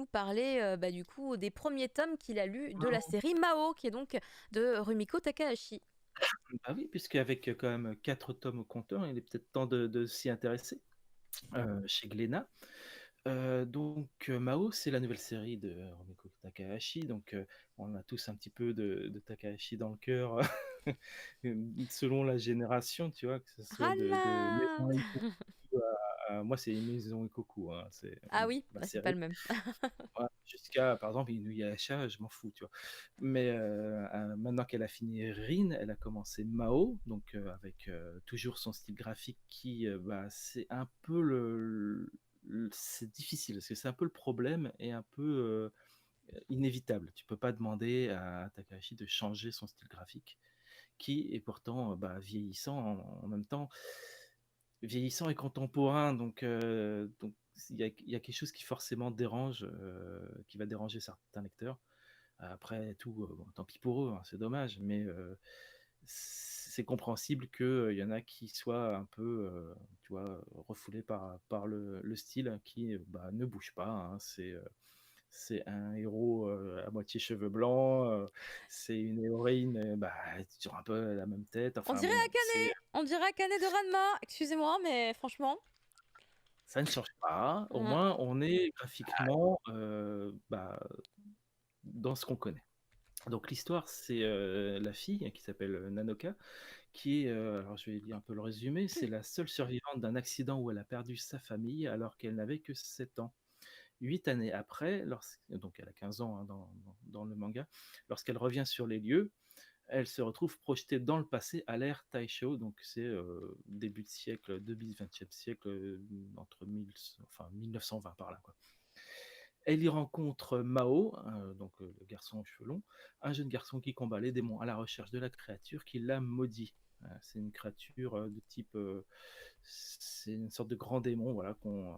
parler du coup des premiers tomes qu'il a lus de la Ah, série Mao, qui est donc de Rumiko Takahashi. bah oui, puisqu'avec quand même 4 tomes au compteur, il est peut-être temps de s'y intéresser, chez Glénat. Mao, c'est la nouvelle série de Rumiko Takahashi, on a tous un petit peu de Takahashi dans le cœur, selon la génération, tu vois? Que ce soit de Rala! Maison Ikoku à moi, c'est Maison Ikoku, hein, c'est Ah oui, ma bah c'est pas série. le même. Voilà, jusqu'à, par exemple, Inuyasha, je m'en fous, tu vois? Mais maintenant qu'elle a fini Rin, elle a commencé Mao, avec toujours son style graphique qui, c'est un peu c'est difficile parce que c'est un peu le problème et un peu inévitable. Tu peux pas demander à Takahashi de changer son style graphique qui est pourtant, vieillissant en même temps. Vieillissant et contemporain, il y a quelque chose qui forcément dérange, qui va déranger certains lecteurs. Après tout, bon, tant pis pour eux, hein, c'est dommage, mais c'est compréhensible qu'il y en a qui soient un peu, tu vois, refoulés par le style qui, ne bouge pas, hein. C'est un héros, à moitié cheveux blancs, c'est une héroïne, toujours un peu la même tête, On enfin dirait bon, Akane! On dirait Akane de Ranma! Excusez-moi, mais franchement. ça ne change pas. Au Ouais. moins, on est graphiquement, dans ce qu'on connaît. Donc l'histoire, c'est, la fille qui s'appelle, Nanoka, qui est, alors je vais lire un peu le résumé, c'est la seule survivante d'un accident où elle a perdu sa famille alors qu'elle n'avait que 7 ans. 8 années après, donc elle a 15 ans, hein, dans le manga, lorsqu'elle revient sur les lieux, elle se retrouve projetée dans le passé à l'ère Taisho, donc c'est, début de siècle, début du XXe siècle, entre 1920 par là, quoi. Elle y rencontre Mao, le garçon aux cheveux longs, un jeune garçon qui combat les démons à la recherche de la créature qui l'a maudit. C'est une créature, de type, c'est une sorte de grand démon, voilà, qu'on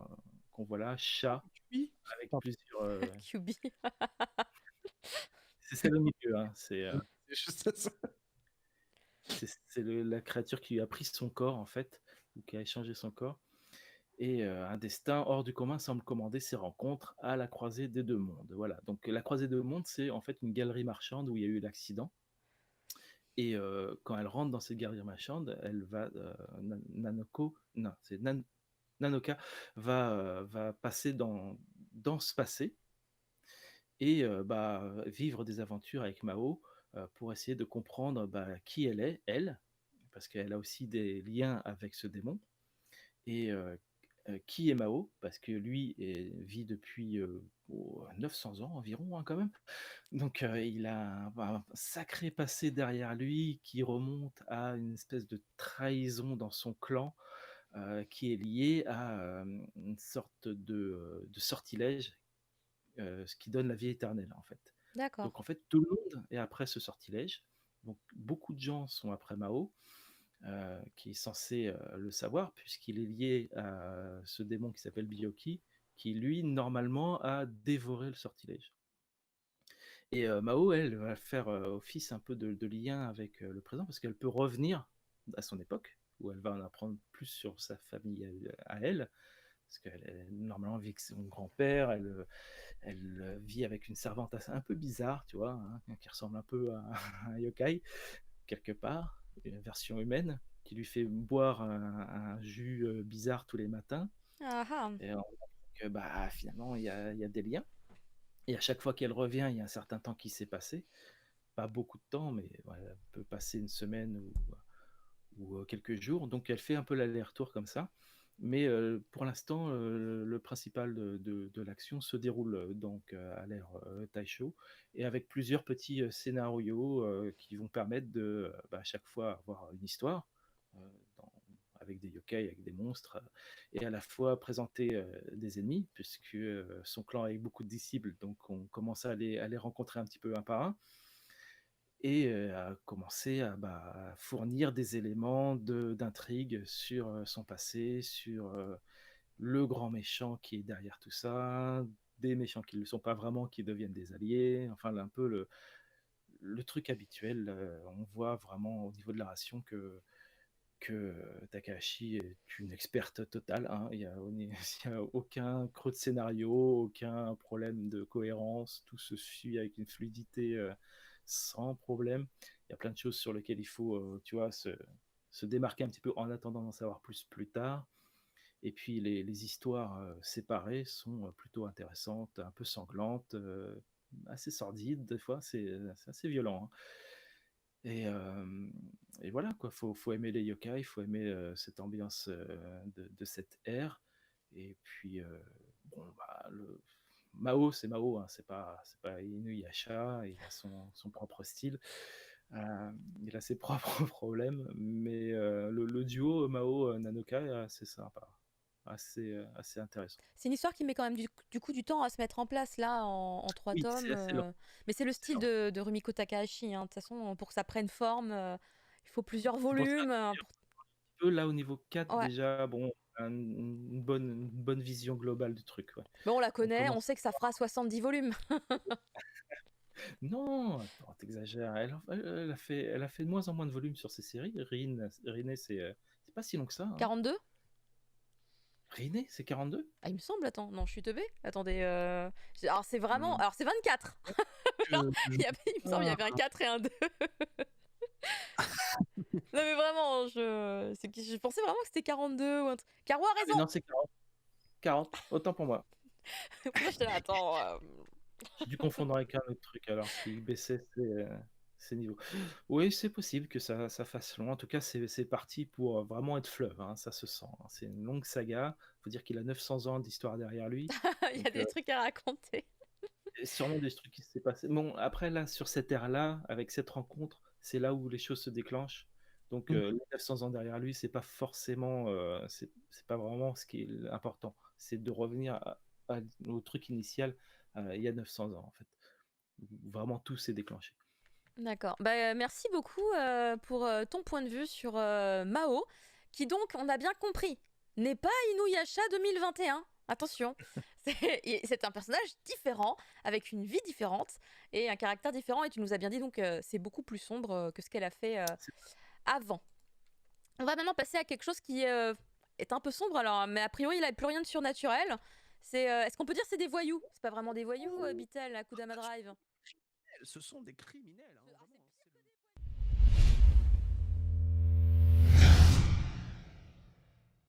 voit là, chat, Oui. avec Pardon, plusieurs, QB. c'est celle au milieu, hein, c'est juste ça. la créature qui a pris son corps, en fait, ou qui a échangé son corps. Et un destin hors du commun semble commander ces rencontres à la croisée des 2 mondes. Voilà, donc la croisée des 2 mondes, c'est en fait une galerie marchande où il y a eu l'accident et quand elle rentre dans cette galerie marchande, elle va, Nanoko non, c'est Nanoka va passer dans ce passé et vivre des aventures avec Mao, pour essayer de comprendre, qui elle est, elle, parce qu'elle a aussi des liens avec ce démon et qui est Mao, parce que lui vit depuis 900 ans environ, hein, quand même. Il a un sacré passé derrière lui qui remonte à une espèce de trahison dans son clan, qui est liée à une sorte de sortilège, ce qui donne la vie éternelle, en fait. D'accord. Donc en fait, tout le monde est après ce sortilège. Donc beaucoup de gens sont après Mao, qui est censé le savoir, puisqu'il est lié à ce démon qui s'appelle Byoki, qui lui, normalement, a dévoré le sortilège. Et Mao, elle, va faire office un peu de lien avec le présent, parce qu'elle peut revenir à son époque, où elle va en apprendre plus sur sa famille à elle, parce qu'elle normalement vit avec son grand-père, elle vit avec une servante un peu bizarre, tu vois, hein, qui ressemble un peu à un yokai, quelque part, une version humaine, qui lui fait boire un jus bizarre tous les matins. Ah ah. Et on apprend que finalement, il y a des liens. Et à chaque fois qu'elle revient, il y a un certain temps qui s'est passé. Pas beaucoup de temps, mais voilà, elle peut passer une semaine ou quelques jours. Donc elle fait un peu l'aller-retour comme ça. Mais pour l'instant, le principal de l'action se déroule à l'ère Taisho et avec plusieurs petits scénarios qui vont permettre de à chaque fois avoir une histoire euh, dans- avec des yokai, avec des monstres, et à la fois présenter des ennemis, puisque son clan a beaucoup de disciples, donc on commence à les rencontrer un petit peu un par un et à commencer à fournir des éléments d'intrigue sur, son passé, sur, le grand méchant qui est derrière tout ça, des méchants qui ne le sont pas vraiment, qui deviennent des alliés, enfin un peu le truc habituel. On voit vraiment au niveau de la ration que que Takahashi est une experte totale, hein. Il y a aucun creux de scénario, aucun problème de cohérence, tout se suit avec une fluidité sans problème. Il y a plein de choses sur lesquelles il faut, tu vois, se démarquer un petit peu en attendant d'en savoir plus tard. Et puis les histoires séparées sont plutôt intéressantes, un peu sanglantes, assez sordides des fois, c'est assez violent, hein. Et, euh, et voilà, quoi, faut aimer les yokai, il faut aimer cette ambiance de cette ère. Et puis, bon, bah, Mao, c'est Mao, hein, c'est pas Inuyasha, il a son propre style, il a ses propres problèmes, mais le duo Mao-Nanokai, c'est sympa, assez intéressant. C'est une histoire qui met quand même du coup du temps à se mettre en place là en 3 Oui, tomes. c'est assez lent. Mais c'est le C'est style lent. de Rumiko Takahashi, hein. De toute façon, pour que ça prenne forme, il faut plusieurs C'est pour ça volumes. que là, au niveau 4, Ouais. déjà, bon, une bonne vision globale du truc. Ouais. Mais on la On connaît, on commence. sait que ça fera 70 volumes. Non, attends, t'exagères. Elle a fait de moins en moins de volume sur ses séries. Rin, c'est pas si long que ça, hein. 42? Rin, c'est 42? Ah, il me semble, attends, non, je suis teubée. Attendez, alors c'est vraiment. Hmm. Alors c'est 24. Genre, il me semble qu'il y Ah, avait un 4 et un 2. Non mais vraiment, je pensais vraiment que c'était 42 ou un truc. Caro a mais raison. non, c'est 40. 40, autant pour moi. Moi j'étais là, attends. J'ai dû confondre avec un autre truc alors qui baissait ses niveaux. Oui, c'est possible que ça fasse long. En tout cas, c'est parti pour vraiment être fleuve, hein, ça se sent, hein. C'est une longue saga. Il faut dire qu'il a 900 ans d'histoire derrière lui. Il y a Donc, des trucs à raconter. et sûrement des trucs qui s'est passé. Bon, après, là, sur cette ère-là, avec cette rencontre, c'est là où les choses se déclenchent. Donc, les 900 ans derrière lui, c'est pas forcément, c'est pas vraiment ce qui est important. C'est de revenir au truc initial il y a 900 ans, en fait. Vraiment, tout s'est déclenché. D'accord. Bah, merci beaucoup pour ton point de vue sur Mao, qui donc, on a bien compris, n'est pas Inuyasha 2021. Attention, c'est un personnage différent, avec une vie différente et un caractère différent. Et tu nous as bien dit donc c'est beaucoup plus sombre que ce qu'elle a fait avant. On va maintenant passer à quelque chose qui est un peu sombre, alors, mais a priori, il n'a plus rien de surnaturel. Est-ce qu'on peut dire que c'est des voyous? C'est pas vraiment des voyous, Beatle, à Kudama Drive. Ce sont des criminels.